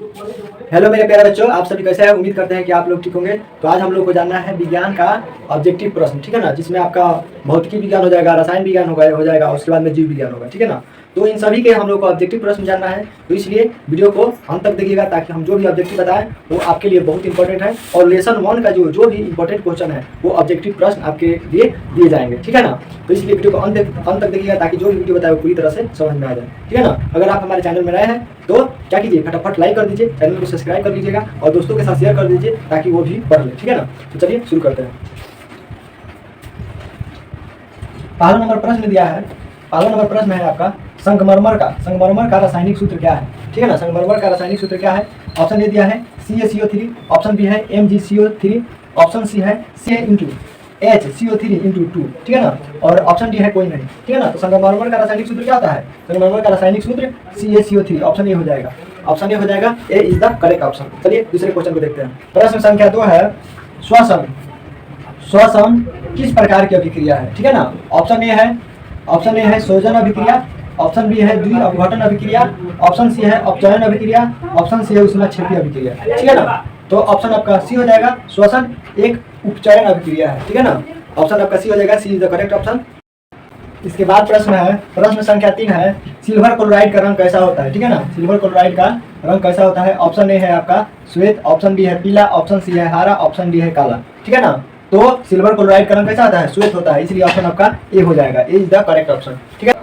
Hello मेरे प्यारे बच्चों, आप सभी कैसे हैं? उम्मीद करते हैं कि आप लोग ठीक होंगे। तो आज हम लोग को जानना है विज्ञान का ऑब्जेक्टिव प्रश्न, ठीक है ना, जिसमें आपका भौतिकी विज्ञान हो जाएगा, रसायन विज्ञान हो जाएगा, उसके बाद में जीव विज्ञान होगा, ठीक है ना। तो इन सभी के हम लोग को ऑब्जेक्टिव प्रश्न जानना है, तो इसलिए वीडियो को अंत तक देखिएगा ताकि हम जो भी ऑब्जेक्टिव बताएं वो आपके लिए बहुत इंपॉर्टेंट है। और लेसन 1 का जो भी इंपॉर्टेंट क्वेश्चन है वो ऑब्जेक्टिव प्रश्न आपके लिए दिए जाएंगे, ठीक है ना। तो इसलिए वीडियो को अंत तक देखिएगा ताकि जो भी वीडियो बताए वो पूरी तरह से समझ में आ जाए, ठीक है ना। अगर आप हमारे चैनल में नए हैं तो क्या कीजिए, फटाफट लाइक कर दीजिए, चैनल को सब्सक्राइब कर लीजिएगा और दोस्तों के साथ शेयर कर दीजिए ताकि वो भी पढ़ ले, ठीक है ना। तो चलिए शुरू करते हैं। पहला नंबर प्रश्न दिया है, पहला नंबर प्रश्न है आपका संगमरमर का रासायनिक सूत्र क्या है, ठीक है ना। संगमरमर का रासायनिक सूत्र क्या है? ऑप्शन ए दिया है CaCO3, ऑप्शन बी है MgCO3, ऑप्शन सी है HCO3 × 2, ठीक है ना, और ऑप्शन डी है कोई नहीं, ठीक है ना। तो संगमरमर का रासायनिक सूत्र क्या होता है? संगमरमर का रासायनिक सूत्र CaCO3, ऑप्शन ए हो जाएगा, ऑप्शन ए हो जाएगा, ए इज द करेक्ट ऑप्शन। चलिए दूसरे क्वेश्चन को देखते हैं। प्रश्न संख्या 2 है श्वसन किस प्रकार की अभिक्रिया है, ठीक है ना। ऑप्शन ए है संयोजन अभिक्रिया, ऑप्शन बी है द्विअवघटन अभिक्रिया, ऑप्शन सी है अपचयन अभिक्रिया, ऑप्शन सी है ऊष्माक्षेपी अभिक्रिया, ठीक है ना। तो ऑप्शन आपका सी हो जाएगा, श्वसन एक उपचयन अभिक्रिया है, ठीक है ना। ऑप्शन आपका सी हो जाएगा, सी इज द करेक्ट ऑप्शन। इसके बाद प्रश्न संख्या 3 है सिल्वर क्लोराइड का रंग कैसा होता है, ठीक है ना। सिल्वर क्लोराइड का रंग कैसा होता है? ऑप्शन ए है आपका श्वेत, ऑप्शन बी है पीला, ऑप्शन सी है हरा, ऑप्शन डी है काला, ठीक है ना। तो सिल्वर क्लोराइड का रंग कैसा होता है? श्वेत होता है, इसलिए ऑप्शन आपका ए हो जाएगा, ए इज द करेक्ट ऑप्शन, ठीक है।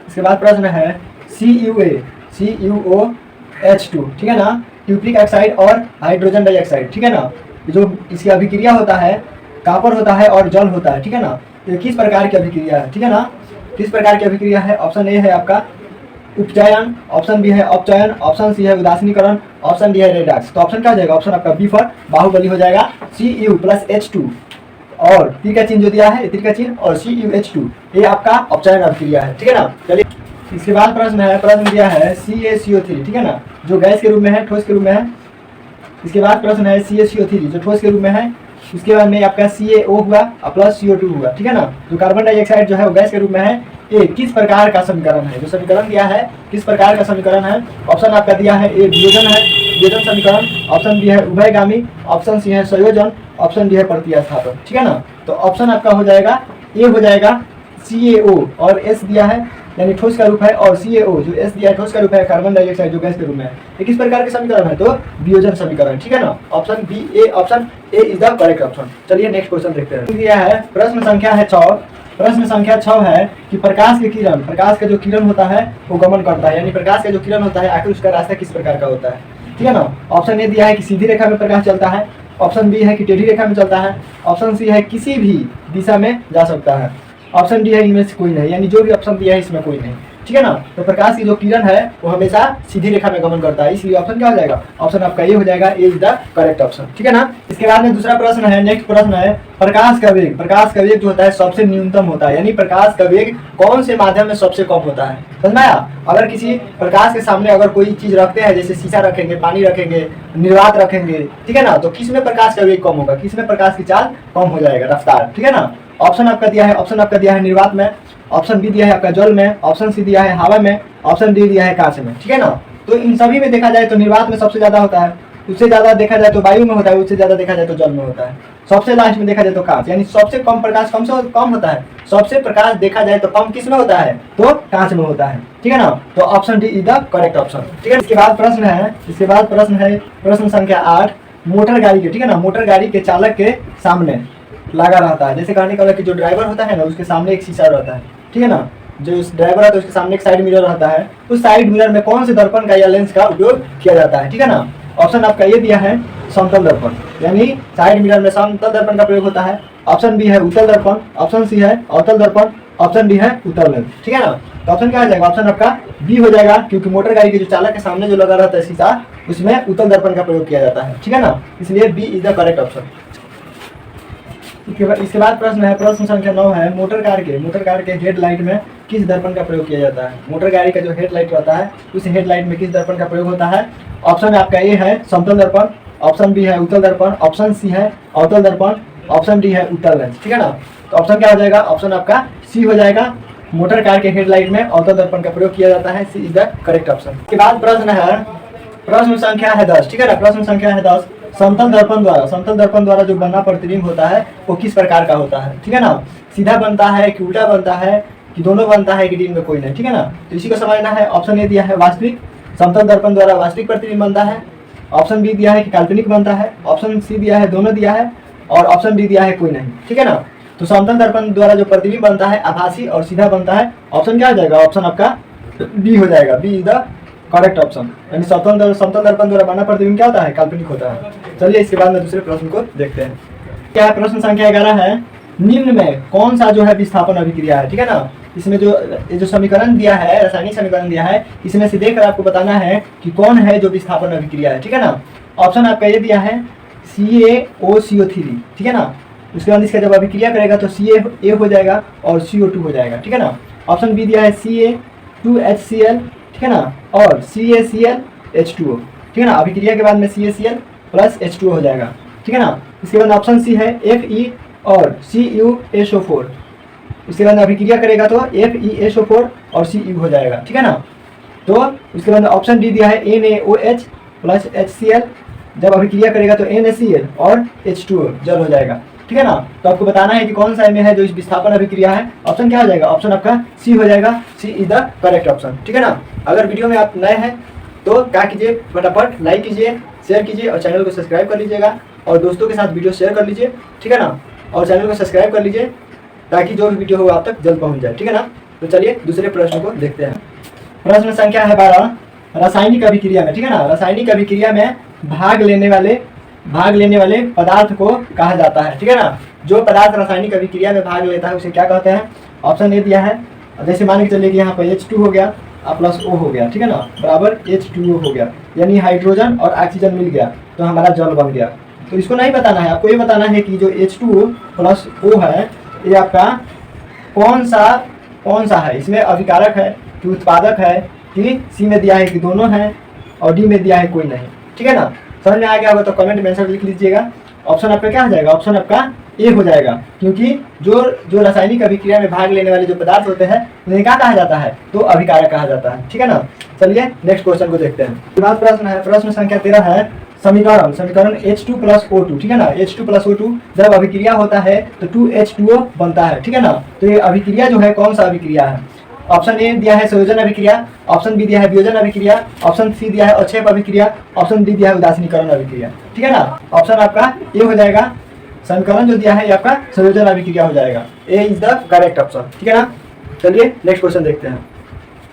इसके बाद प्रश्न है CuOH2, ठीक है ना, क्यूप्रिक ऑक्साइड और हाइड्रोजन डाइऑक्साइड, ठीक है ना। जो इसकी अभिक्रिया होता है कॉपर होता है और जल होता है, ठीक है ना। ये किस प्रकार की अभिक्रिया है, ठीक है ना, किस प्रकार की अभिक्रिया है? ऑप्शन ए है आपका उपचयन, ऑप्शन बी है अपचयन, ऑप्शन सी है उदासीनीकरण, ऑप्शन डी है रेडॉक्स। तो ऑप्शन क्या हो जाएगा? ऑप्शन आपका बी फॉर बाहुबली हो जाएगा, Cu + H2 और ती का चिन्ह जो दिया है ती का चिन्ह और CuH2 ये आपका अपचयन अभिक्रिया है, ठीक है ना। चलिए इसके बाद प्रश्न दिया है CaCO3, ठीक है ना, जो गैस के रूप में है, ठोस के रूप में है। इसके बाद प्रश्न है CaCO3 जो ठोस के रूप में है, उसके बाद में आपका CaO हुआ प्लस CO2 हुआ, ठीक है ना। जो कार्बन डाइऑक्साइड जो है वो गैस के रूप में है, ये किस प्रकार का समीकरण है? जो समीकरण दिया है किस प्रकार का समीकरण है? ऑप्शन आपका दिया है ए वियोजन है, वियोजन समीकरण, ऑप्शन बी है उभयगामी, ऑप्शन सी है संयोजन, ऑप्शन डी है प्रतिस्थापन, ठीक है ना। तो ऑप्शन आपका हो जाएगा ए हो जाएगा CaO और S दिया है यानी ठोस का रूप है, और CaO जो S दिया है ठोस का रूप है, कार्बन डाइऑक्साइड जो गैस के रूप में है। ये किस प्रकार के समीकरण है? तो वियोजन समीकरण, ठीक है ना। Option A is the correct option. चलिए नेक्स्ट क्वेश्चन देखते हैं। दिया है प्रश्न संख्या 6 है कि प्रकाश का जो किरण होता है वो गमन करता है, यानी प्रकाश का जो किरण होता है आखिर उसका रास्ता किस प्रकार का होता है, ठीक है ना। ऑप्शन ए दिया है कि सीधी रेखा में प्रकाश चलता है, ऑप्शन बी है कि टेढ़ी रेखा में चलता है, ऑप्शन सी है किसी भी दिशा में जा सकता है, ऑप्शन डी है इनमें से कोई नहीं, यानी जो भी ऑप्शन दिया है इसमें कोई नहीं, ठीक है ना। तो प्रकाश की जो किरण है वो हमेशा सीधी रेखा में गमन करता है, इसलिए ऑप्शन क्या हो जाएगा? ऑप्शन आपका ये हो जाएगा, ए इज द करेक्ट ऑप्शन, ठीक है ना। इसके बाद में दूसरा प्रश्न है, नेक्स्ट प्रश्न है प्रकाश का वेग जो होता है सबसे न्यूनतम होता है, यानी प्रकाश का वेग कौन से माध्यम में सबसे कम होता है? समझ में आया? अगर किसी प्रकाश के सामने अगर कोई चीज रखते हैं, जैसे शीशा रखेंगे, पानी रखेंगे, निर्वात रखेंगे, ठीक है ना, तो किस में प्रकाश का वेग कम होगा? किस में प्रकाश की चाल कम हो जाएगा, रफ्तार, ठीक है ना। ऑप्शन आपका दिया है निर्वात में, ऑप्शन बी दिया है आपका जल में, ऑप्शन सी दिया है हवा में, ऑप्शन डी दिया है कांच में, ठीक है ना। तो इन सभी में देखा जाए तो निर्वात में सबसे ज्यादा होता है, उससे ज्यादा देखा जाए तो वायु में होता है, उससे ज्यादा देखा जाए तो जल में होता है, सबसे लास्ट में देखा जाए तो कांच, यानी सबसे कम प्रकाश कम से कम होता है। सबसे प्रकाश देखा जाए तो कम किस में होता है? तो कांच में होता है, ठीक है ना। तो option D is the correct option, ठीक है। इसके बाद प्रश्न है प्रश्न संख्या 8 मोटर गाड़ी के, ठीक है ना, मोटर गाड़ी के चालक के सामने लगा रहता है, जैसे कहने का कि जो ड्राइवर होता है ना उसके सामने एक शीशा रहता है, ठीक है ना। जो ड्राइवर है तो उसके सामने एक साइड मिरर रहता है, उस साइड मिरर में कौन से दर्पण का या लेंस का उपयोग किया जाता है, ठीक है ना। ऑप्शन आपका ये दिया है समतल दर्पण, यानी साइड मिरर में समतल दर्पण का प्रयोग होता है, ऑप्शन बी है उत्तल दर्पण, ऑप्शन सी है अवतल दर्पण, ऑप्शन डी है उत्तल लेंस, ठीक है ना। तो ऑप्शन क्या हो जाएगा? ऑप्शन आपका बी हो जाएगा, क्योंकि मोटर गाड़ी के जो चालक के सामने जो लगा रहता है शीशा उसमें उत्तल दर्पण का प्रयोग किया जाता है, ठीक है ना, इसलिए B is the correct option. इसके बाद प्रश्न संख्या 9 है मोटर कार के हेडलाइट में किस दर्पण का प्रयोग किया जाता है? मोटर गाड़ी का जो हेडलाइट रहता है उस हेडलाइट में किस दर्पण का प्रयोग होता है? ऑप्शन आपका ए है समतल दर्पण, ऑप्शन बी है उत्तल दर्पण, ऑप्शन सी है अवतल दर्पण, ऑप्शन डी है उत्तल लेंस, ठीक है ना। तो ऑप्शन क्या हो जाएगा? ऑप्शन आपका सी हो जाएगा, मोटर कार के हेडलाइट में अवतल दर्पण का प्रयोग किया जाता है, सी इज द करेक्ट ऑप्शन। इसके बाद प्रश्न है प्रश्न संख्या है 10, ठीक है ना। प्रश्न संख्या है 10, समतल दर्पण द्वारा जो बना प्रतिबिंब होता है वो किस प्रकार का होता है, ठीक है ना। सीधा बनता है कि उल्टा बनता है कि दोनों बनता है कि दिन में कोई नहीं, ठीक है ना। तो इसी को समझना है। ऑप्शन ए दिया है वास्तविक, समतल दर्पण द्वारा वास्तविक प्रतिबिंब बनता है। ऑप्शन बी दिया है कि काल्पनिक बनता है। ऑप्शन सी दिया है दोनों दिया है। और ऑप्शन डी दिया है कोई नहीं, ठीक है ना। तो समतल दर्पण द्वारा जो प्रतिबिंब बनता है आभासी और सीधा बनता है। ऑप्शन क्या हो जाएगा, ऑप्शन आपका बी हो जाएगा। B is the correct option. यानी समतल दर्पण द्वारा बना प्रतिबिंब क्या होता है, काल्पनिक होता है। चलिए इसके बाद में दूसरे प्रश्न को देखते हैं। क्या है, प्रश्न संख्या 11 है, निम्न में कौन सा जो है विस्थापन अभिक्रिया है, ठीक है ना। इसमें जो समीकरण दिया है, रासायनिक समीकरण दिया है, इसमें से देखकर आपको बताना है कि कौन है जो विस्थापन अभिक्रिया है, ठीक है ना। ऑप्शन आपका ये दिया है CaOCO3, ठीक है ना। उसके बाद इसका जब अभिक्रिया करेगा तो Ca हो जाएगा और CO2 हो जाएगा, ठीक है ना। ऑप्शन बी दिया है Ca2HCl, ठीक है ना, और CaClH2O, ठीक है ना। अभिक्रिया के बाद में CaCl प्लस H2O हो जाएगा, ठीक है ना। इसके बाद ऑप्शन सी है Fe और CuSO4। उसके बाद अभिक्रिया करेगा तो FeSO4 और Cu हो जाएगा, ठीक है ना। तो उसके बाद ऑप्शन डी दिया है NaOH प्लस HCl। जब अभिक्रिया करेगा तो NaCl और H2O जल हो जाएगा, ठीक है ना। तो आपको बताना है कि कौन सा में है जो इस विस्थापन अभिक्रिया है। ऑप्शन क्या हो जाएगा, ऑप्शन आपका सी हो जाएगा। सी इज द करेक्ट ऑप्शन, ठीक है ना। अगर वीडियो में आप नए हैं तो क्या कीजिए, फटाफट लाइक कीजिए, शेयर कीजिए और चैनल को सब्सक्राइब कर लीजिएगा और दोस्तों के साथ वीडियो शेयर कर लीजिए, ठीक है ना। और चैनल को सब्सक्राइब कर लीजिए ताकि जो भी वीडियो हो आप तक जल्द पहुंच जाए, ठीक है ना। तो चलिए दूसरे प्रश्न को देखते हैं। प्रश्न संख्या है 12, रासायनिक अभिक्रिया में, ठीक है ना। रासायनिक अभिक्रिया में भाग लेने वाले पदार्थ को कहा जाता है, ठीक है ना। जो पदार्थ रासायनिक अभिक्रिया में भाग लेता है उसे क्या कहते हैं। ऑप्शन ए दिया है, जैसे मान के चलिए कि यहाँ पर H2 हो गया प्लस O हो गया, ठीक है ना, बराबर H2O हो गया, यानी हाइड्रोजन और ऑक्सीजन मिल गया तो हमारा जल बन गया। तो इसको नहीं बताना है, आपको ये बताना है कि जो H2O प्लस O है ये आपका कौन सा है, इसमें अभिकारक है कि उत्पादक है, कि सी में दिया है कि दोनों हैं और डी में दिया है कोई नहीं, ठीक है ना। समझ में आ गया होगा तो कमेंट में आंसर लिख लीजिएगा। ऑप्शन आपका क्या हो जाएगा, ऑप्शन आपका ए हो जाएगा, क्योंकि जो रासायनिक अभिक्रिया में भाग लेने वाले जो पदार्थ होते हैं उन्हें क्या कहा जाता है, तो अभिकारक कहा जाता है, ठीक है ना। चलिए नेक्स्ट क्वेश्चन को देखते हैं। बाद प्रश्न है, प्रश्न संख्या 13 है, समीकरण H2 प्लस O2, ठीक है ना। H2 प्लस O2 जब अभिक्रिया होता है तो 2H2O बनता है, ठीक है ना। तो ये अभिक्रिया जो है कौन सा अभिक्रिया है। ऑप्शन ए दिया है संयोजन अभिक्रिया, ऑप्शन बी दिया है वियोजन अभिक्रिया, ऑप्शन सी दिया है अक्षेप अभिक्रिया, ऑप्शन डी दिया है उदासीनीकरण अभिक्रिया, ठीक है ना। ऑप्शन आपका ए हो जाएगा, समीकरण जो दिया है ये आपका संयोजन अभिक्रिया हो जाएगा। ए इज द करेक्ट ऑप्शन, ठीक है ना। चलिए नेक्स्ट क्वेश्चन देखते हैं।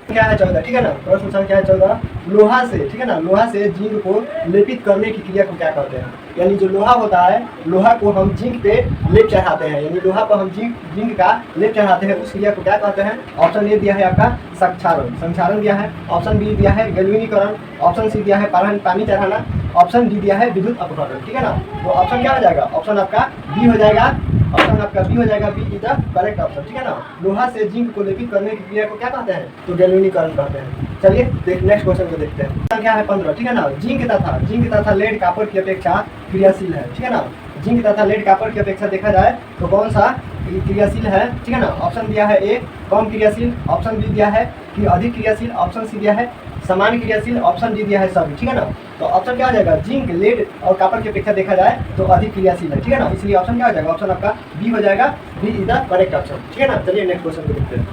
क्या है 14, ठीक है ना। प्रश्न संख्या है 14, लोहा से, ठीक है ना, लोहा से जिंक को लेपित करने की क्रिया को क्या कहते हैं। यानी जो लोहा होता है, लोहा को हम जिंक पे लेप चढ़ाते हैं, यानी लोहा पर हम जिंक का लेप चढ़ाते हैं, उस क्रिया को क्या कहते हैं। ऑप्शन ए दिया है आपका संक्षारण दिया है, ऑप्शन बी दिया है गैल्वेनीकरण, ऑप्शन सी दिया है पानी चढ़ाना, ऑप्शन डी दिया है विद्युत अपघटन, ठीक है ना। तो ऑप्शन क्या हो जाएगा, ऑप्शन आपका बी हो जाएगा। ऑप्शन आपका बी हो जाएगा, B is the correct option, ठीक है ना। लोहा से जिंक को लेपित करने की क्रिया को क्या कहते हैं, तो गैल्वेनीकरण कहते हैं। चलिए नेक्स्ट क्वेश्चन को देखते हैं। संख्या है 15, ठीक है ना। जिंक तथा लेड कॉपर की अपेक्षा क्रियाशील है, ठीक है ना। जिंक तथा लेड कॉपर की अपेक्षा देखा जाए तो कौन सा क्रियाशील है, ठीक है ना। ऑप्शन दिया है ए कम क्रियाशील, ऑप्शन बी दिया है कि अधिक क्रियाशील, ऑप्शन सी दिया है समान क्रियाशील, ऑप्शन डी दिया है सभी, ठीक है ना। तो ऑप्शन क्या हो जाएगा, जिंक लेड और कॉपर की अपेक्षा देखा जाए तो अधिक क्रियाशील है, ठीक है ना। इसलिए ऑप्शन क्या हो जाएगा, ऑप्शन आपका बी हो जाएगा, B is the correct option, ठीक है ना। चलिए नेक्स्ट क्वेश्चन को देखते हैं।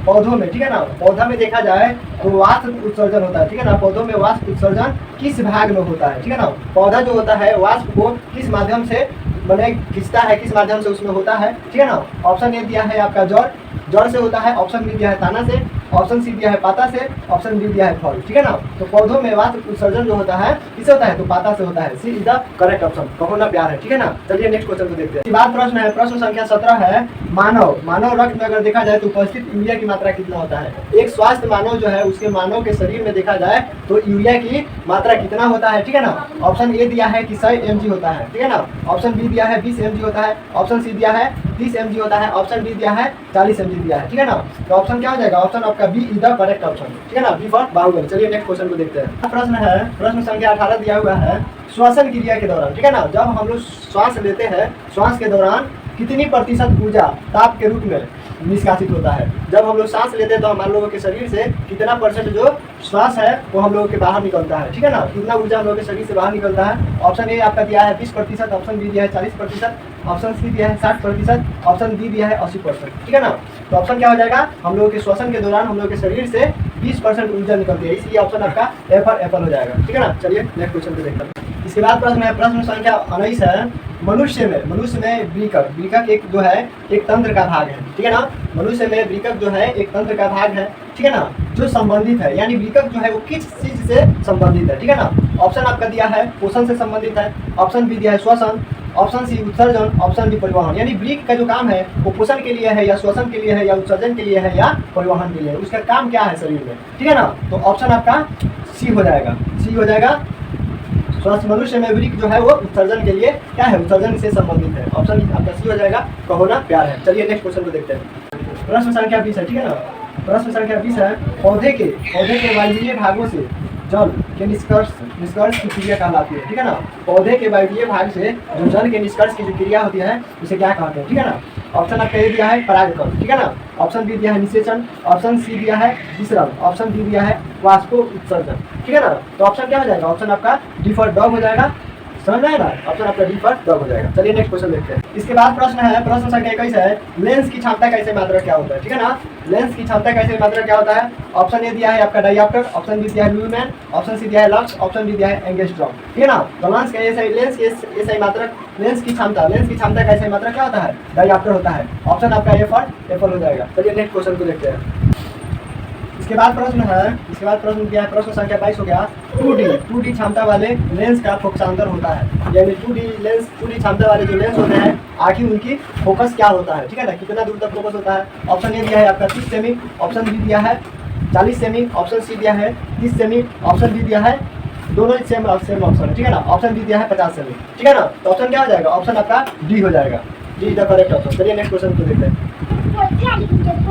पौधों में, ठीक है ना, पौधा में देखा जाए तो वाष्प उत्सर्जन होता है, ठीक है ना। पौधों में वाष्प उत्सर्जन किस भाग में होता है, ठीक है ना। पौधा जो होता है वाष्प को किस माध्यम से मैंने खींचता है, किस माध्यम से उसमें होता है, ठीक है ना। ऑप्शन ए दिया है आपका जड़ से होता है, ऑप्शन बी दिया है ताना से, ऑप्शन सी दिया है पाता से, ऑप्शन डी दिया है फल, ठीक है ना। तो पौधों में वाष्प उत्सर्जन जो होता है किससे होता है, तो पाता से होता है। सी इज द करेक्ट ऑप्शन, कहो ना प्यार है, ठीक है ना। चलिए नेक्स्ट क्वेश्चन को देखते हैं। बाद प्रश्न है, प्रश्न संख्या 17 है, मानव रक्त में अगर देखा जाए तो उपस्थित यूरिया की मात्रा कितना होता है। एक स्वस्थ मानव जो है उसके मानव के शरीर में देखा जाए तो यूरिया की मात्रा कितना होता है, ठीक है ना। ऑप्शन ए दिया है कि 100 mg होता है, ठीक है ना। ऑप्शन बी दिया है 20 mg होता है, ऑप्शन सी दिया है 30 mg होता है, ऑप्शन डी दिया है 40 mg दिया है, ठीक है ना। तो ऑप्शन क्या हो जाएगा, ऑप्शन आपका B is the correct option, ठीक है ना, बी फॉर बाहुबली। चलिए नेक्स्ट क्वेश्चन को देखते हैं। प्रश्न है, प्रश्न संख्या 18 दिया हुआ है, श्वसन क्रिया के दौरान, ठीक है ना, जब हम लोग श्वास लेते हैं, श्वास के दौरान कितनी प्रतिशत ऊर्जा ताप के रूप में निष्कासित होता है। जब हम लोग सांस लेते हैं तो हमारे लोगों के शरीर से कितना परसेंट जो श्वास है वो हम लोगों के बाहर निकलता है, ठीक है ना, कितना ऊर्जा हम लोगों के शरीर से बाहर निकलता है। ऑप्शन ए आपका दिया है 20%, ऑप्शन बी दिया है 40%, ऑप्शन सी दिया है 60%, ऑप्शन डी दिया है 80%, ठीक है ना। तो ऑप्शन क्या हो जाएगा, हम लोगों के श्वसन के दौरान हम लोगों के शरीर से 20% ऊर्जा निकलती है, इसलिए ऑप्शन आपका एप्पल हो जाएगा, ठीक है ना। चलिए नेक्स्ट क्वेश्चन पे देखते हैं। इसके बाद प्रश्न है, प्रश्न संख्या 19 है, मनुष्य में वृकक एक जो है एक तंत्र का भाग है, ठीक है ना। मनुष्य में वृकक जो है एक तंत्र का भाग है, ठीक है ना, जो संबंधित है, यानी वृकक जो है वो किस चीज से संबंधित है, ठीक है ना। ऑप्शन आपका दिया है पोषण से संबंधित है, ऑप्शन बी दिया है श्वसन, ऑप्शन सी उत्सर्जन, ऑप्शन डी परिवहन। यानी वृक्क का जो काम है वो पोषण के लिए है या श्वसन के लिए है या उत्सर्जन के लिए है या परिवहन के लिए है, उसका काम क्या है शरीर में, ठीक है ना। तो ऑप्शन आपका सी हो जाएगा, सी हो जाएगा। स्वस्थ मनुष्य में वृक्क जो है वो उत्सर्जन के लिए क्या है, उत्सर्जन से संबंधित है, ऑप्शन आपका सी हो जाएगा। कहो ना प्यार है। चलिए नेक्स्ट क्वेश्चन को देखते हैं। प्रश्न संख्या 20 है, ठीक है ना। प्रश्न संख्या 20 है, पौधे के वायवीय भागों से जल के निष्कर्ष की क्रिया कहलाती है, ठीक है ना। पौधे के वायवीय भाग से जो जल के निष्कर्ष की जो क्रिया होती है उसे क्या कहते हैं, ठीक है ना। ऑप्शन आपका ए दिया है परागकण, ठीक है ना, ऑप्शन बी दिया है निषेचन, ऑप्शन सी दिया है विसरण, ऑप्शन डी दिया है वाष्पो उत्सर्जन, ठीक है ना। तो ऑप्शन क्या हो जाएगा, ऑप्शन आपका डी फॉर डॉग हो जाएगा, समझ में आएगा, ऑप्शन आपका डी फॉर डॉग हो जाएगा। चलिए नेक्स्ट क्वेश्चन देखते हैं। इसके बाद प्रश्न है, प्रश्न संख्या 21 है, लेंस की क्षमता कैसे मात्रा क्या होता है, ठीक है ना। लेंस की क्षमता कैसे मात्रा क्या होता है, ऑप्शन ए दिया है आपका डायऑप्टर, ऑप्शन बी दिया है ल्यूमेन, ऑप्शन सी दिया है लक्स, ऑप्शन डी दिया है एंगस्ट्रॉम, ठीक है ना। तो लेंस की मात्रा, लेंस की क्षमता कैसे मात्रा क्या होता है, डायऑप्टर होता है, ऑप्शन आपका ए फॉर एप्पल हो जाएगा। चलिए नेक्स्ट क्वेश्चन को देखते हैं। इसके बाद प्रश्न क्या है, प्रश्न संख्या 22 हो गया, 2D क्षमता वाले लेंस का फोकसांतर होता है, यानी 2D क्षमता वाले जो लेंस होते हैं आखिर उनकी फोकस क्या होता है, ठीक है ना, कितना दूर तक फोकस होता है। ऑप्शन ए दिया है आपका 30 सेमी, ऑप्शन बी दिया है 40 सेमी, ऑप्शन सी दिया है 30 सेमी, ऑप्शन डी दिया है, दोनों सेम ऑप्शन है, ठीक है ना, ऑप्शन डी दिया है 50 सेमी, ठीक है ना। तो ऑप्शन क्या हो जाएगा, ऑप्शन आपका डी हो जाएगा, D is the correct option. चलिए नेक्स्ट क्वेश्चन को देखते हैं।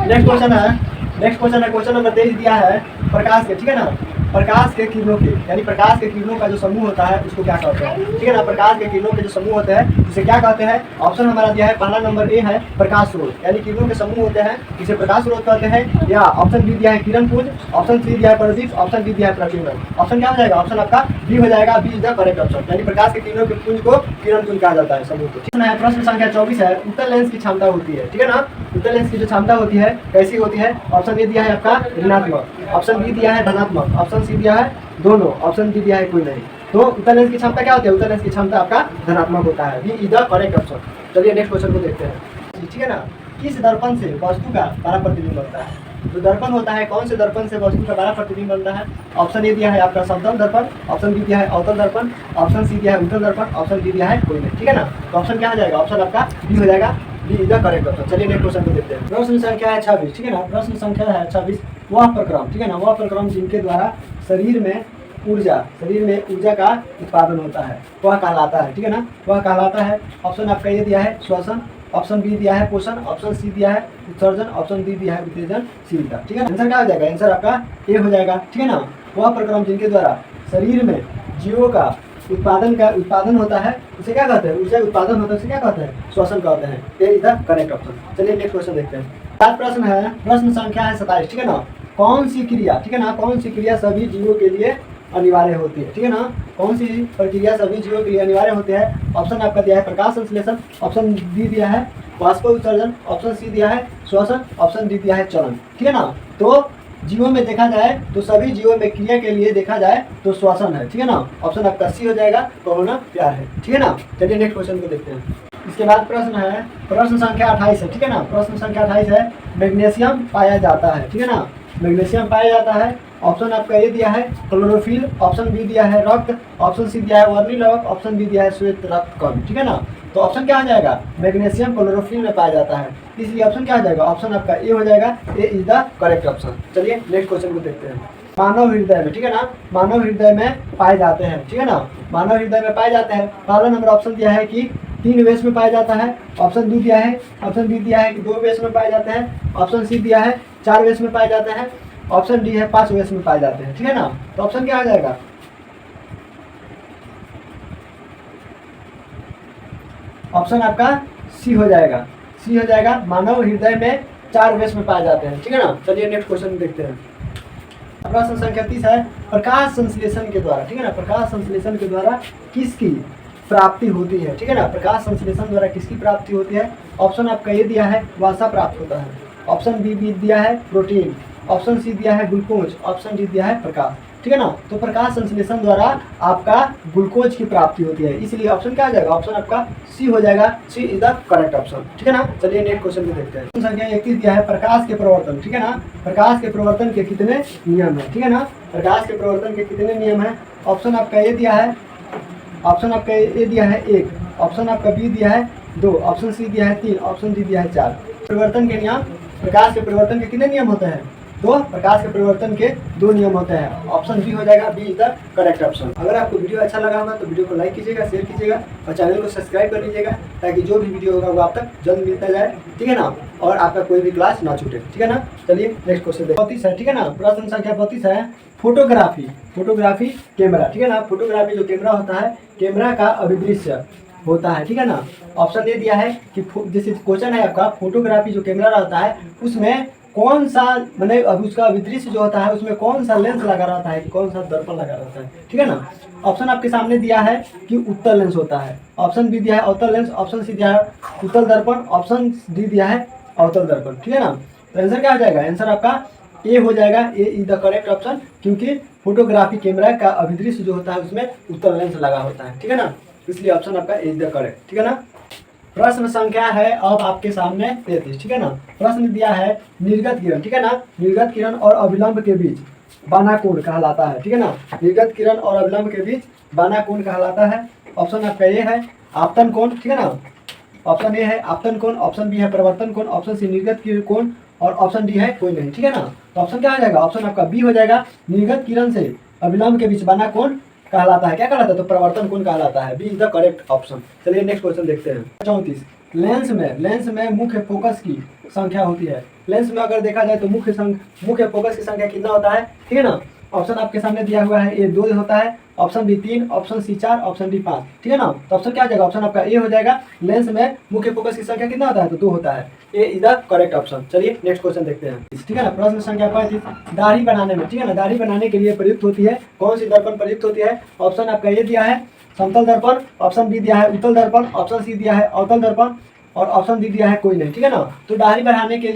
नेक्स्ट क्वेश्चन है क्वेश्चन नंबर 23 दिया है, प्रकाश के, ठीक है ना, प्रकाश के किरणों के, यानी प्रकाश के किरणों का जो समूह होता है उसको क्या कहते हैं, ठीक है ना। प्रकाश के किरणों के जो समूह होते हैं इसे क्या कहते हैं। ऑप्शन हमारा दिया है, पहला नंबर ए है प्रकाश स्रोत, यानी किरणों के समूह होते हैं इसे प्रकाश स्रोत कहते हैं, या ऑप्शन बी दिया है किरण पुंज, ऑप्शन सी दिया है प्रदीप, ऑप्शन डी दिया है प्रकीर्णन। ऑप्शन क्या हो जाएगा, ऑप्शन आपका बी हो जाएगा, B is the correct option, यानी प्रकाश के किरणों के पुंज को किरण पुंज कहा जाता है, समूह को। प्रश्न संख्या 24 है, उत्तल लेंस की क्षमता होती है, ठीक है ना। उत्तल लेंस की जो क्षमता होती है कैसी होती है, ऑप्शन ए दिया है आपका ऋणात्मक, ऑप्शन बी दिया है धनात्मक, ऑप्शन सी दिया है दोनों, ऑप्शन डी दिया है कोई नहीं। तो उत्तल लेंस की क्षमता क्या होती है, उत्तल लेंस की क्षमता आपका धनात्मक होता है, B is the correct option. चलिए नेक्स्ट क्वेश्चन को देखते हैं, ठीक है ना। किस दर्पण से वस्तु का बड़ा प्रतिबिंब बनता है, जो दर्पण होता है कौन से दर्पण से वस्तु का बड़ा प्रतिबिंब बनता है। ऑप्शन ए दिया है आपका समतल दर्पण, ऑप्शन बी दिया है अवतल दर्पण, ऑप्शन सी दिया है उत्तल दर्पण, ऑप्शन डी दिया है कोई नहीं, ठीक है ना। तो ऑप्शन क्या हो जाएगा, ऑप्शन आपका बी हो जाएगा, B is the correct option. चलिए नेक्स्ट क्वेश्चन को देखते हैं। प्रश्न संख्या है 26, ठीक है ना। प्रश्न संख्या है 26, वह प्रक्रम, ठीक है ना, वह प्रक्रम जिनके द्वारा शरीर में ऊर्जा का उत्पादन होता है वह कहलाता है, ठीक है ना, वह कहलाता है। ऑप्शन आपका ये दिया है श्वसन, ऑप्शन बी दिया है पोषण, ऑप्शन सी दिया है उत्सर्जन, ऑप्शन डी दिया है उत्तेजनशीलता, ठीक है। आंसर क्या हो जाएगा, आंसर आपका ए हो जाएगा, ठीक है ना। वह प्रक्रम जिनके द्वारा शरीर में जीवों का उत्पादन होता है उसे क्या कहते हैं, ऊर्जा उत्पादन होता है उसे क्या कहते हैं, श्वसन कहते हैं, ये इज द करेक्ट ऑप्शन। चलिए नेक्स्ट क्वेश्चन देखते हैं। सात प्रश्न है, प्रश्न संख्या है 27, ठीक है ना। कौन सी क्रिया, ठीक है ना, कौन सी क्रिया सभी जीवों के लिए अनिवार्य होती है, ठीक है ना, कौन सी प्रक्रिया सभी जीवों के लिए अनिवार्य होते हैं। ऑप्शन आपका दिया है प्रकाश संश्लेषण, ऑप्शन बी दिया है वाष्प उत्सर्जन, ऑप्शन सी दिया है श्वसन, ऑप्शन डी दिया है चलन, ठीक है ना। तो जीवों में देखा जाए तो सभी जीवों में क्रिया के लिए देखा जाए तो श्वसन है, ठीक है ना, ऑप्शन आपका सी हो जाएगा, कहोना प्यार है, ठीक है ना। चलिए नेक्स्ट क्वेश्चन को देखते हैं। इसके बाद प्रश्न है, प्रश्न संख्या 28 है, ठीक है ना। प्रश्न संख्या 28 है, मैग्नीशियम पाया जाता है, ठीक है ना, मैग्नीशियम पाया जाता है। ऑप्शन आपका ये दिया है क्लोरोफिल, ऑप्शन बी दिया है रक्त, ऑप्शन सी दिया है वर्णिलवक, ऑप्शन डी दिया है श्वेत रक्त कण, ठीक है ना। तो ऑप्शन क्या आ जाएगा, मैग्नीशियम क्लोरोफिल में पाया जाता है, इसलिए ऑप्शन क्या आ जाएगा, ऑप्शन आपका ए हो जाएगा, ए इज द करेक्ट ऑप्शन। चलिए नेक्स्ट क्वेश्चन को देखते हैं। मानव हृदय में, ठीक है ना, मानव हृदय में पाए जाते हैं, ठीक है ना, मानव हृदय में पाए जाते हैं। पहला नंबर ऑप्शन दिया है कि 3 वेश में पाया जाता है, ऑप्शन बी दिया है, ऑप्शन बी दिया है कि 2 वेश में पाए जाते हैं, ऑप्शन सी दिया है 4 वेश में पाए जाते हैं, ऑप्शन डी है 5 वेश में पाए जाते हैं, ठीक है ना। तो ऑप्शन क्या आ जाएगा, ऑप्शन आपका सी हो जाएगा, सी हो जाएगा। मानव हृदय में 4 बेस में पाए जाते हैं, ठीक है ना। चलिए नेक्स्ट क्वेश्चन देखते हैं। प्रश्न संख्या 30 है, प्रकाश संश्लेषण के द्वारा, ठीक है ना, प्रकाश संश्लेषण के द्वारा किसकी प्राप्ति होती है, ठीक है ना। प्रकाश संश्लेषण द्वारा किसकी प्राप्ति होती है। ऑप्शन आपका ये दिया है वसा प्राप्त होता है, ऑप्शन बी दिया है प्रोटीन, ऑप्शन सी दिया है ग्लूकोज, ऑप्शन डी दिया है प्रकाश, ठीक है ना। तो प्रकाश संश्लेषण द्वारा आपका ग्लूकोज की प्राप्ति होती है, इसलिए ऑप्शन क्या आ जाएगा, ऑप्शन आपका सी हो जाएगा, सी इज द करेक्ट ऑप्शन, ठीक है ना। चलिए नेक्स्ट क्वेश्चन को देखते हैं। क्वेश्चन संख्या 31 दिया है, प्रकाश के प्रवर्तन, ठीक है ना, प्रकाश के प्रवर्तन के कितने नियम है, ठीक है ना, प्रकाश के प्रवर्तन के कितने नियम है। ऑप्शन आपका ये दिया है, ऑप्शन आपका ए दिया है 1, ऑप्शन आपका बी दिया है 2, ऑप्शन सी दिया है 3, ऑप्शन डी दिया है 4। परिवर्तन के नियम, प्रकाश के परिवर्तन के कितने नियम होते हैं, 2। प्रकाश के परिवर्तन के 2 नियम होते हैं, ऑप्शन बी हो जाएगा, B is the correct option. अगर आपको वीडियो अच्छा लगा होगा तो वीडियो को लाइक कीजिएगा, शेयर कीजिएगा और चैनल को सब्सक्राइब कर लीजिएगा, ताकि जो भी वीडियो होगा वो आप तक जल्द मिलता जाए, ठीक है ना, और आपका कोई भी क्लास ना छूटे, ठीक है ना। चलिए नेक्स्ट क्वेश्चन 32 है, ठीक है ना, प्रश्न संख्या 32 है, फोटोग्राफी, फोटोग्राफी कैमरा, ठीक है ना, फोटोग्राफी जो कैमरा होता है, कैमरा का अभिदृश्य होता है, ठीक है ना। ऑप्शन दे दिया है कि जैसे क्वेश्चन है आपका, फोटोग्राफी जो कैमरा रहता है उसमें कौन सा, मतलब अब उसका अभिदृश्य जो होता है उसमें कौन सा लेंस लगा रहता है, कौन सा दर्पण लगा रहता है, ठीक है ना। ऑप्शन आपके सामने दिया है कि उत्तल लेंस होता है, ऑप्शन बी दिया है अवतल लेंस, ऑप्शन सी दिया है उत्तल दर्पण, ऑप्शन डी दिया है अवतल दर्पण, ठीक है ना। तो आंसर क्या हो जाएगा, आंसर आपका ए हो जाएगा, ए इज द करेक्ट ऑप्शन, क्योंकि फोटोग्राफी कैमरा का अभिदृश्य जो होता है उसमें उत्तल लेंस लगा होता है, ठीक है ना, इसलिए ऑप्शन आपका ए इज द करेक्ट, ठीक है ना। प्रश्न संख्या है अब आपके सामने 33, ठीक है ना। प्रश्न दिया है निर्गत किरण, ठीक है ना, निर्गत किरण और अभिलंब के बीच बाना कोण कहलाता है, ठीक है ना, निर्गत किरण और अभिलंब के बीच बाना कोण कहलाता है। ऑप्शन आपका ये है आपतन कोण, ठीक है ना, ऑप्शन ए है आपतन कोण, ऑप्शन बी है परिवर्तन कोण, ऑप्शन सी निर्गत कोण और ऑप्शन डी है कोई नहीं, ठीक है ना। तो ऑप्शन क्या हो जाएगा, ऑप्शन आपका बी हो जाएगा, निर्गत किरण से अभिलंब के बीच बना कोण कहलाता है, क्या कहलाता है, तो प्रवर्तन कोण कहलाता है, B is the correct option. चलिए नेक्स्ट क्वेश्चन देखते हैं। 34, लेंस में मुख्य फोकस की संख्या होती है। लेंस में अगर देखा जाए तो मुख्य फोकस की संख्या कितना होता है, ठीक है ना। ऑप्शन आपके सामने दिया हुआ है, ए 2 होता है, option B 3, option C 4, option D 5, ठीक है ना। तो ऑप्शन क्या हो जाएगा, ऑप्शन आपका ए हो जाएगा, लेंस में मुख्य फोकस की संख्या कितना होता है, तो 2 होता है, ए इज द करेक्ट ऑप्शन। चलिए नेक्स्ट क्वेश्चन देखते हैं, ठीक है ना। प्रश्न संख्या 35, दाढ़ी बनाने में, ठीक है ना, दाढ़ी बनाने के लिए प्रयुक्त होती है, कौन सी दर्पण प्रयुक्त होती है। ऑप्शन आपका ये दिया है समतल दर्पण, ऑप्शन बी दिया है उत्तल दर्पण, ऑप्शन सी दिया है अवतल दर्पण और ऑप्शन डी दिया है कोई नहीं, ठीक है ना। तो दाढ़ी बनाने के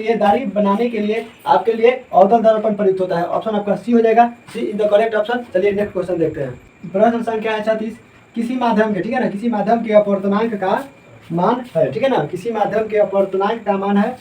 लिए आपके लिए अवतल दर्पण प्रयुक्त होता है, ऑप्शन आपका सी हो जाएगा, सी इज द करेक्ट ऑप्शन। चलिए नेक्स्ट क्वेश्चन देखते हैं। प्रश्न संख्या है 36, किसी माध्यम के, ठीक है ना, किसी माध्यम के अपवर्तनांक का मान है, ठीक है ना, किसी माध्यम के अपवर्तनांक का मान है।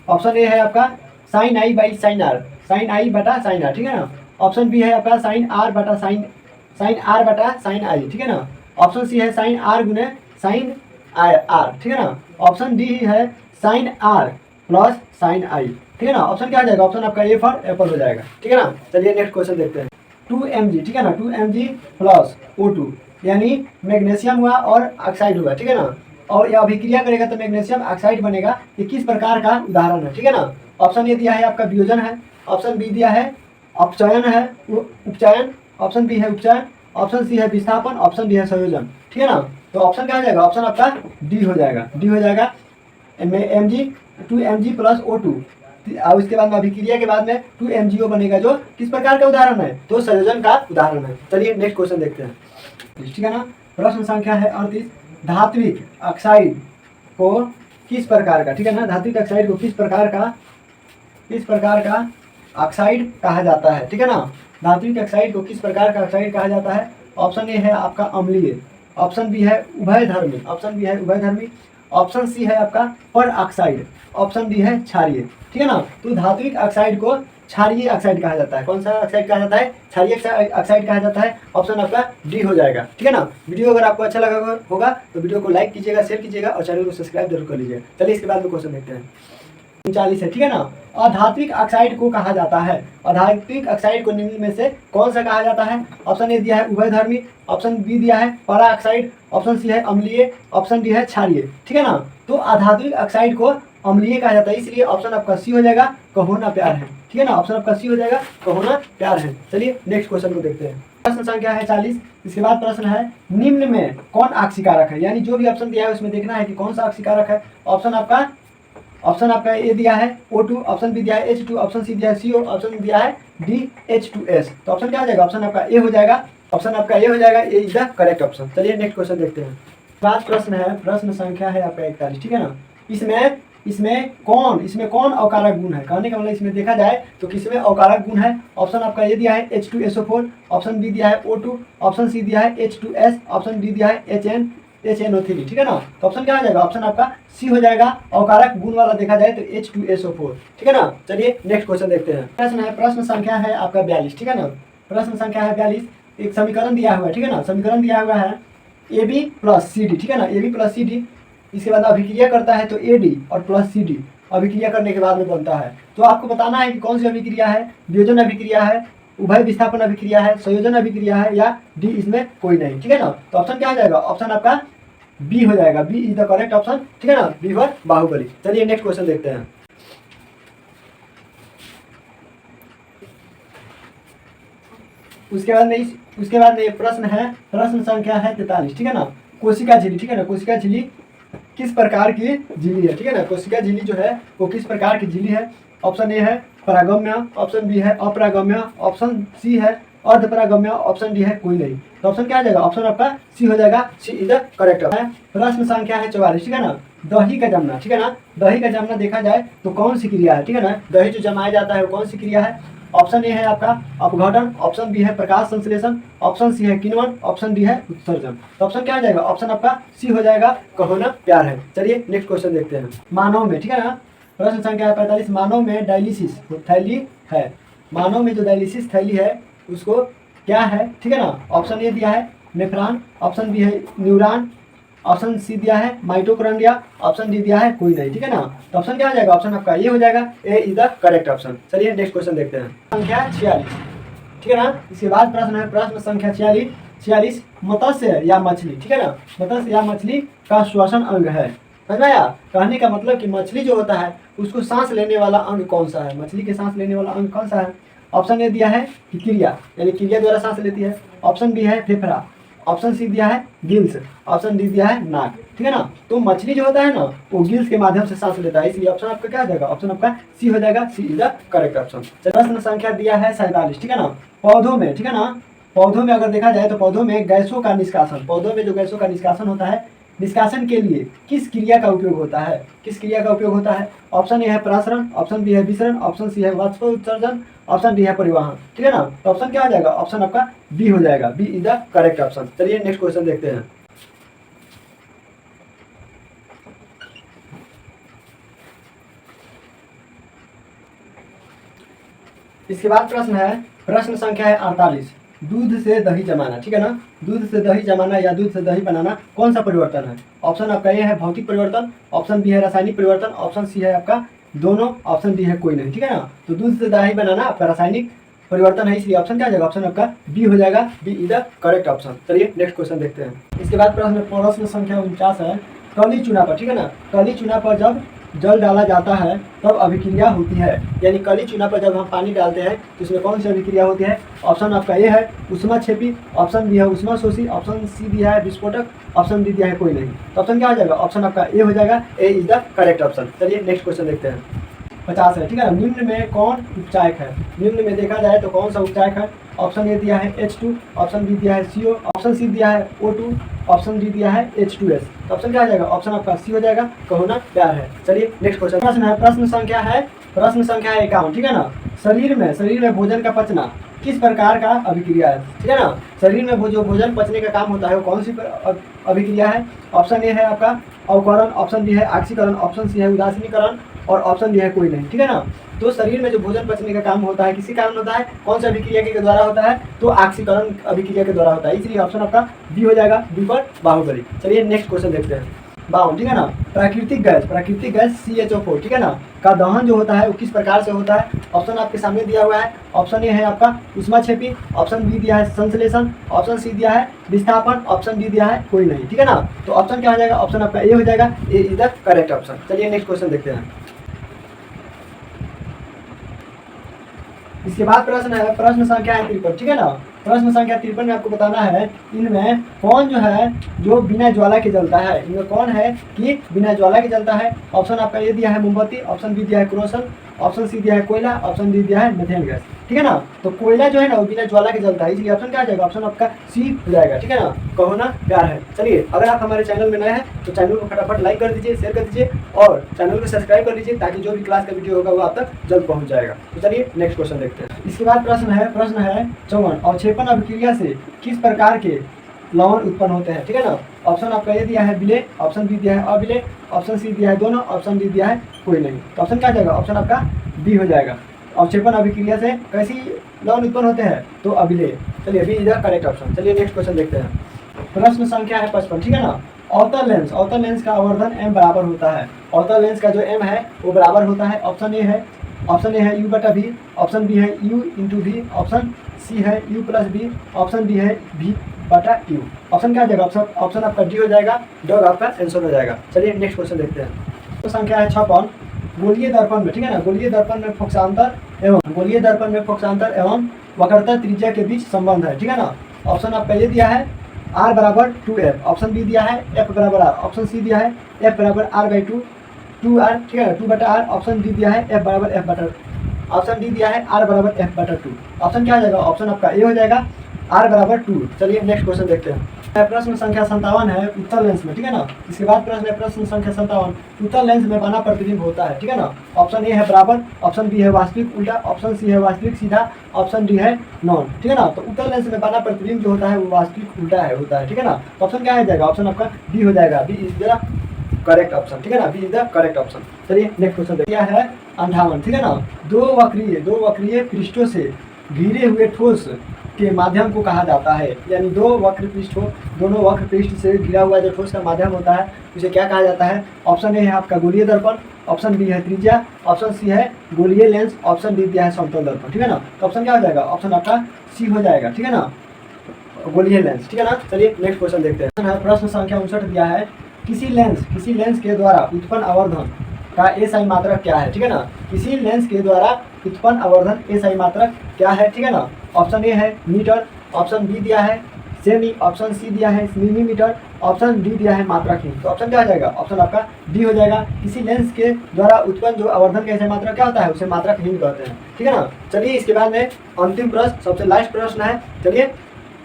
ऑप्शन ए है आपका sine i by sine r, sine i बटा साइन आर, ठीक है ना। ऑप्शन बी है आपका साइन आर बटा साइन आई, ठीक है ना। ऑप्शन सी है साइन आर गुने साइन आर, ठीक है ना। ऑप्शन डी है साइन आर प्लस साइन आई, ठीक है ना। ऑप्शन क्या आ जाएगा, ऑप्शन आपका ए फॉर एप्पल हो जाएगा, ठीक है ना। चलिए नेक्स्ट क्वेश्चन देखते हैं। 2mg, ठीक है ना, 2mg प्लस O2 यानी मैग्नीशियम हुआ और ऑक्साइड हुआ, ठीक है ना, और यह अभिक्रिया करेगा तो मैग्नीशियम ऑक्साइड बनेगा। ये किस प्रकार का उदाहरण है, ठीक है ना। ऑप्शन ए दिया है आपका वियोजन है, ऑप्शन बी दिया है अपचयन है, उपचयन, ऑप्शन बी है उपचयन, ऑप्शन सी है विस्थापन, ऑप्शन डी है संयोजन, ठीक है ना। तो ऑप्शन क्या हो जाएगा, ऑप्शन आपका डी हो जाएगा, डी हो जाएगा mg 2mg प्लस O2 और उसके बाद में अभिक्रिया के बाद में 2MgO बनेगा, जो किस प्रकार का उदाहरण है, तो संयोजन का उदाहरण है। चलिए नेक्स्ट क्वेश्चन देखते हैं, ठीक है ना। प्रश्न संख्या है 38, धात्विक ऑक्साइड को किस प्रकार का, ठीक है ना, धात्विक ऑक्साइड को किस प्रकार का ऑक्साइड कहा जाता है, ठीक है ना। धात्विक ऑक्साइड को किस प्रकार का ऑक्साइड कहा जाता है। ऑप्शन ए है आपका अम्लीय, ऑप्शन बी है उभयधर्मी, ऑप्शन सी है आपका पर ऑक्साइड, ऑप्शन डी है क्षारीय, ठीक है ना। तो धात्विक ऑक्साइड को क्षारीय ऑक्साइड कहा जाता है, कौन सा ऑक्साइड कहा जाता है, क्षारीय ऑक्साइड कहा जाता है, ऑप्शन आपका डी हो जाएगा, ठीक है ना। वीडियो अगर आपको अच्छा लगा होगा तो वीडियो को लाइक कीजिएगा, शेयर कीजिएगा और चैनल को सब्सक्राइब जरूर कर लीजिएगा। चलिए इसके बाद में क्वेश्चन देखते हैं। 39 है, ठीक है ना। अधात्विक ऑक्साइड को कहा जाता है, अधात्विक ऑक्साइड को निम्न में से कौन सा कहा जाता है। ऑप्शन ए दिया है उभयधर्मी, ऑप्शन बी दिया है परा ऑक्साइड, ऑप्शन सी है अम्लीय, ऑप्शन डी है क्षारीय, ठीक है ना। तो अधात्विक ऑक्साइड को अम्लीय कहा जाता है, इसलिए ऑप्शन आपका सी हो जाएगा, कहोना प्यार है, ठीक है ना। ऑप्शन आपका सी हो जाएगा, कहोना प्यार है। चलिए नेक्स्ट क्वेश्चन को देखते हैं। प्रश्न संख्या है 40, इसके बाद प्रश्न है निम्न में कौन ऑक्सीकारक है, यानी जो भी ऑप्शन दिया है उसमें देखना है कि कौन सा ऑक्सीकारक है। ऑप्शन आपका ऑप्शन आपका ए दिया है O2, ऑप्शन बी दिया है H2, ऑप्शन सी दिया है CO, ऑप्शन दिया है D H2S। तो ऑप्शन क्या हो जाएगा? ऑप्शन आपका ए हो जाएगा। ऑप्शन आपका ए हो जाएगा, ए इज द करेक्ट ऑप्शन। चलिए नेक्स्ट क्वेश्चन देखते हैं। बात प्रश्न है, प्रश्न संख्या है आपका 41, ठीक है ना। इसमें कौन अवकारक गुण है? कहने का मतलब इसमें देखा जाए तो किसमें अवकारक गुण है? ऑप्शन आपका ये दिया है H2SO4, ऑप्शन बी दिया है O2, ऑप्शन सी दिया है H2S, ऑप्शन डी दिया है HNO3, ठीक है ना। तो ऑप्शन क्या हो जाएगा? ऑप्शन आपका सी हो जाएगा। अवकारक गुण वाला देखा जाए तो H2SO4, ठीक है ना। चलिए नेक्स्ट क्वेश्चन देखते हैं। प्रश्न है, प्रश्न संख्या है आपका 42, ठीक है ना। प्रश्न संख्या है 42। एक समीकरण दिया हुआ है, ठीक है ना। समीकरण दिया हुआ है AB प्लस CD, ठीक है ना। AB प्लस CD, इसके बाद अभिक्रिया करता है तो AD और प्लस CD अभिक्रिया करने के बाद में बनता है। तो आपको बताना है कि कौन सी अभिक्रिया है, वियोजन अभिक्रिया है, उभय विस्थापन अभिक्रिया है, संयोजन अभिक्रिया है या डी इसमें कोई नहीं, ठीक है ना। तो ऑप्शन क्या हो जाएगा? ऑप्शन आपका बी हो जाएगा। B is the correct option, ठीक है ना। B for Baahubali. चलिए नेक्स्ट क्वेश्चन देखते हैं। उसके बाद में ये प्रश्न है, प्रश्न संख्या है 43, ठीक है ना। कोशिका झिल्ली, ठीक है ना। कोशिका झिल्ली किस प्रकार की झिल्ली है, ठीक है ना। कोशिका झिल्ली जो है वो किस प्रकार की झिल्ली है? ऑप्शन ए है परागम्य, ऑप्शन बी है अपरागम्य, ऑप्शन सी है अर्धपरागम्य, ऑप्शन डी है कोई नहीं। तो ऑप्शन क्या हो जाएगा? ऑप्शन आपका सी हो जाएगा। सी इज द करेक्ट ऑप्शन। प्रश्न संख्या है 44, ठीक है ना। दही का जमना, ठीक है ना। दही का जमना देखा जाए तो कौन सी क्रिया है, ठीक है ना। दही जो जमाया जाता है वो कौन सी क्रिया है? ऑप्शन ए है आपका अपघटन, ऑप्शन बी है प्रकाश संश्लेषण, ऑप्शन सी है किण्वन, ऑप्शन डी है उत्सर्जन। तो ऑप्शन क्या हो जाएगा? ऑप्शन आपका सी हो जाएगा। कहो ना प्यार है। चलिए नेक्स्ट क्वेश्चन देखते हैं। मानव में, ठीक है ना। प्रश्न संख्या है 45। मानव में डायलिसिस थैली है। मानव में जो डायलिसिस थैली है उसको क्या है, ठीक है ना। ऑप्शन ए दिया है नेफ्रॉन, ऑप्शन बी है न्यूरॉन, ऑप्शन सी दिया है माइटोकॉन्ड्रिया, ऑप्शन डी दिया है कोई नहीं, ठीक है ना। तो ऑप्शन क्या हो जाएगा? ऑप्शन आपका ये हो जाएगा। ए इज द करेक्ट ऑप्शन। चलिए नेक्स्ट क्वेश्चन देखते हैं। संख्या 46, ठीक है ना। इसके बाद प्रश्न है, प्रश्न संख्या 46। मत्स्य या मछली, ठीक है ना। मत्स्य या मछली का श्वसन अंग है। समझ में आया? कहने का मतलब कि मछली जो होता है उसको सांस लेने वाला अंग कौन सा है? मछली के सांस लेने वाला अंग कौन सा है? ऑप्शन ए दिया है कि क्रिया, यानी क्रिया द्वारा सांस लेती है, ऑप्शन बी है फेफड़ा, ऑप्शन सी दिया है गिल्स, ऑप्शन डी दिया है नाक, ठीक है ना। तो मछली जो होता है ना वो गिल्स के माध्यम से सांस लेता है, इसलिए ऑप्शन आपका क्या हो जाएगा? ऑप्शन आपका सी हो जाएगा। सी इज द करेक्ट ऑप्शन। प्रश्न संख्या दिया है 47, ठीक है ना। पौधों में, ठीक है ना, पौधों में अगर देखा जाए तो पौधों में गैसों का निष्कासन, पौधों में जो गैसों का निष्कासन होता है, निष्कासन के लिए किस क्रिया का उपयोग होता है? किस क्रिया का उपयोग होता है? ऑप्शन ए है प्रसरण, ऑप्शन बी है विसरण, ऑप्शन सी है वाष्प उत्सर्जन, ऑप्शन डी है परिवहन, ठीक है ना। तो ऑप्शन क्या हो जाएगा? ऑप्शन आपका बी हो जाएगा। B is the correct option. चलिए नेक्स्ट क्वेश्चन देखते हैं। इसके बाद प्रश्न है, प्रश्न संख्या है 48। दूध से दही जमाना, ठीक है ना। दूध से दही जमाना या दूध से दही बनाना कौन सा परिवर्तन है? ऑप्शन आपका ये है भौतिक परिवर्तन, ऑप्शन बी है रासायनिक परिवर्तन, ऑप्शन सी है आपका दोनों, ऑप्शन डी है कोई नहीं, ठीक है ना। तो दूध से दही बनाना आपका रासायनिक परिवर्तन है, इसलिए ऑप्शन क्या आ जाएगा? ऑप्शन आपका बी हो जाएगा। B is the correct option. चलिए नेक्स्ट क्वेश्चन देखते हैं। इसके बाद प्रश्न संख्या 49 है। कली चूना पर, ठीक है ना। कली चूना पर जब जल डाला जाता है तब अभिक्रिया होती है, यानी कली चूना पर जब हम पानी डालते हैं तो इसमें कौन सी अभिक्रिया होती है? ऑप्शन आपका ए है ऊष्माक्षेपी, ऑप्शन बी है ऊष्माशोषी, ऑप्शन सी दिया है विस्फोटक, ऑप्शन डी दिया है कोई नहीं। तो ऑप्शन क्या हो जाएगा? ऑप्शन आपका ए हो जाएगा। ए इज द करेक्ट ऑप्शन। चलिए नेक्स्ट क्वेश्चन देखते हैं। 50 है, ठीक है ना। निम्न में कौन उपचायक है? निम्न में देखा जाए तो कौन सा उपचायक है? ऑप्शन ए दिया है H2, ऑप्शन बी दिया है CO, ऑप्शन सी दिया है O2, ऑप्शन डी दिया है H2S। तो ऑप्शन क्या आ जाएगा? ऑप्शन आपका सी हो जाएगा। कहो ना प्यार है। चलिए नेक्स्ट क्वेश्चन। प्रश्न है, प्रश्न संख्या है 51, ठीक है ना। शरीर में भोजन का पचना किस प्रकार का अभिक्रिया है, ठीक है ना। शरीर में जो भोजन पचने का काम होता है वो कौन सी अभिक्रिया है? ऑप्शन ए है आपका अवकरण, ऑप्शन बी है ऑक्सीकरण, ऑप्शन सी है उदासीनीकरण और ऑप्शन डी है कोई नहीं, ठीक है ना। तो शरीर में जो भोजन पचने का काम होता है किसी कारण होता है? कौन सा अभिक्रिया के द्वारा होता है? तो ऑक्सीकरण अभिक्रिया के द्वारा होता है, इसलिए ऑप्शन आपका बी हो जाएगा। बी पर बाहुबली। चलिए नेक्स्ट क्वेश्चन देखते हैं। 52, ठीक है ना। प्राकृतिक गैस CHO4, ठीक है ना, का दहन जो होता है वो किस प्रकार से होता है? ऑप्शन आपके सामने दिया हुआ है। ऑप्शन ए है आपका ऊष्माक्षेपी, ऑप्शन बी दिया है संश्लेषण, ऑप्शन सी दिया है विस्थापन, ऑप्शन डी दिया है कोई नहीं, ठीक है ना। तो ऑप्शन क्या हो जाएगा? ऑप्शन आपका ए हो जाएगा। ए इज द करेक्ट ऑप्शन। चलिए नेक्स्ट क्वेश्चन देखते हैं। इसके बाद प्रश्न है, प्रश्न संख्या है 53, ठीक है ना। प्रश्न संख्या 53 में आपको बताना है इनमें कौन जो है जो बिना ज्वाला के जलता है, इनमें कौन है कि बिना ज्वाला के जलता है। ऑप्शन आपका ये दिया है मोमबत्ती, ऑप्शन बी दिया है क्रोसन, ऑप्शन सी दिया है कोयला, ऑप्शन डी दिया है मेथेन गैस, ठीक है ना। तो कोयला जो है ना वो बिना ज्वाला के जलता है, इसलिए ऑप्शन क्या आ जाएगा, ऑप्शन आपका सी हो जाएगा, ठीक है ना। कहो ना प्यार है। चलिए अगर आप हमारे चैनल में नए हैं तो चैनल को फटाफट लाइक कर दीजिए, शेयर कर दीजिए और चैनल को सब्सक्राइब कर लीजिए, ताकि जो भी क्लास का वीडियो होगा वो आप तक जल्द पहुंच जाएगा। तो चलिए नेक्स्ट क्वेश्चन देखते हैं। इसके बाद प्रश्न है 54, अवक्षेपण अभिक्रिया से किस प्रकार के लवण उत्पन्न होते हैं, ठीक है ना। ऑप्शन आपका ये दिया है विलेय, ऑप्शन बी दिया है अविलेय, ऑप्शन सी दिया है दोनों, ऑप्शन डी दिया है कोई नहीं। तो ऑप्शन क्या जाएगा, ऑप्शन आपका बी हो जाएगा। अवक्षेपण अभिक्रिया से कैसी लवण उत्पन्न होते हैं, तो अविलेय। चलिए B is the correct option. चलिए नेक्स्ट क्वेश्चन देखते हैं। प्रश्न संख्या है 55, ठीक है ना। अवतल लेंस का आवर्धन m बराबर होता है। अवतल लेंस का जो m है वो बराबर होता है, ऑप्शन ए है u/v, ऑप्शन बी है u × v, ऑप्शन सी है u+v, ऑप्शन डी है v/u। ऑप्शन क्या हो जाएगा, ऑप्शन आपका डी हो जाएगा, डॉग आपका आंसर हो जाएगा। चलिए नेक्स्ट क्वेश्चन देखते हैं। तो संख्या है 56, गोलीय दर्पण में, ठीक है ना, गोलीय दर्पण में फोक्सांतर एवं वक्रता त्रिज्या के बीच संबंध है, ठीक है ना। ऑप्शन आपका ये दिया है r बराबर 2f, ऑप्शन बी दिया है f बराबर r, ऑप्शन सी दिया है f बराबर r/2, 2r, ठीक है, 2/r, ऑप्शन डी दिया है f बराबर f/, ऑप्शन डी दिया है r बराबर f/2। ऑप्शन क्या आ जाएगा, ऑप्शन आपका ए हो जाएगा, r बराबर 2। चलिए नेक्स्ट क्वेश्चन देखते हैं। प्रश्न संख्या 57 है उत्तल लेंस में, ठीक है ना। इसके बाद प्रश्न संख्या 57, उत्तल लेंस में बना प्रतिबिंब होता है, ठीक है ना। ऑप्शन ए है बराबर, ऑप्शन बी है वास्तविक उल्टा, ऑप्शन सी है वास्तविक सीधा, ऑप्शन डी है नॉन, ठीक है ना। तो उत्तल लेंस में बना प्रतिबिंब जो होता है वो वास्तविक उल्टा होता है, ठीक है ना। तो ऑप्शन क्या आ जाएगा, ऑप्शन आपका बी हो जाएगा, B is the correct option, ठीक है ना, B is the correct option. चलिए नेक्स्ट क्वेश्चन देखिए है 58, ठीक है ना। दो वक्रीय पृष्ठों से घिरे हुए ठोस के माध्यम को कहा जाता है, यानी दोनों वक्र पृष्ठ से घिरा हुआ जो ठोस का माध्यम होता है उसे क्या कहा जाता है। ऑप्शन ए है आपका गोलीय दर्पण, ऑप्शन बी है त्रिज्या, ऑप्शन सी है गोलीय लेंस, ऑप्शन डी दिया है समतल दर्पण, ठीक है ना। तो ऑप्शन क्या हो जाएगा, ऑप्शन आपका सी हो जाएगा, ठीक है ना, गोलीय लेंस, ठीक है ना। चलिए नेक्स्ट क्वेश्चन देखते हैं। प्रश्न संख्या 59 दिया है, किसी लेंस के द्वारा उत्पन्न आवर्धन का एसआई मात्रक क्या है, ठीक है ना। किसी लेंस के द्वारा उत्पन्न आवर्धन एसआई मात्रक क्या है, ठीक है ना। ऑप्शन ए है मीटर, ऑप्शन बी दिया है सेमी, ऑप्शन सी दिया है मिलीमीटर, ऑप्शन डी दिया है मात्रकहीन। तो ऑप्शन क्या हो जाएगा, ऑप्शन आपका डी हो जाएगा। किसी लेंस के द्वारा उत्पन्न जो आवर्धन का एसआई मात्रक क्या होता है उसे मात्रकहीन कहते हैं, ठीक है ना। चलिए इसके बाद में अंतिम प्रश्न, सबसे लास्ट प्रश्न है। चलिए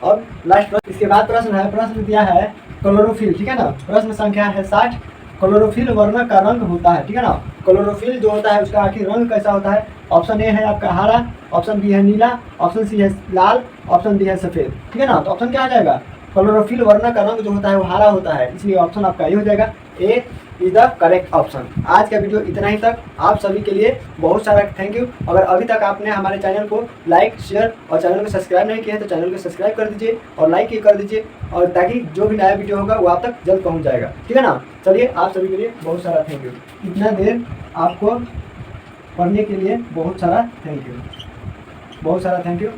अब लास्ट प्रश्न, इसके बाद प्रश्न दिया है क्लोरोफिल, ठीक है ना। प्रश्न संख्या है 60, क्लोरोफिल वर्ण का रंग होता है, ठीक है ना। क्लोरोफिल जो होता है उसका आखिर रंग कैसा होता है। ऑप्शन ए है आपका हरा, ऑप्शन बी है नीला, ऑप्शन सी है लाल, ऑप्शन डी है सफेद, ठीक है ना। तो ऑप्शन क्या आ जाएगा, क्लोरोफिल वर्ण का रंग जो होता है वो हरा होता है, इसलिए ऑप्शन आपका ये हो जाएगा, ए इज द करेक्ट ऑप्शन। आज का वीडियो इतना ही तक। आप सभी के लिए बहुत सारा थैंक यू। अगर अभी तक आपने हमारे चैनल को लाइक, शेयर और चैनल को सब्सक्राइब नहीं किया है तो चैनल को सब्सक्राइब कर दीजिए और लाइक ही कर दीजिए, और ताकि जो भी नया वीडियो होगा वो आप तक जल्द पहुंच जाएगा, ठीक है ना। चलिए आप सभी के लिए बहुत सारा थैंक यू। इतना देर आपको पढ़ने के लिए बहुत सारा थैंक यू।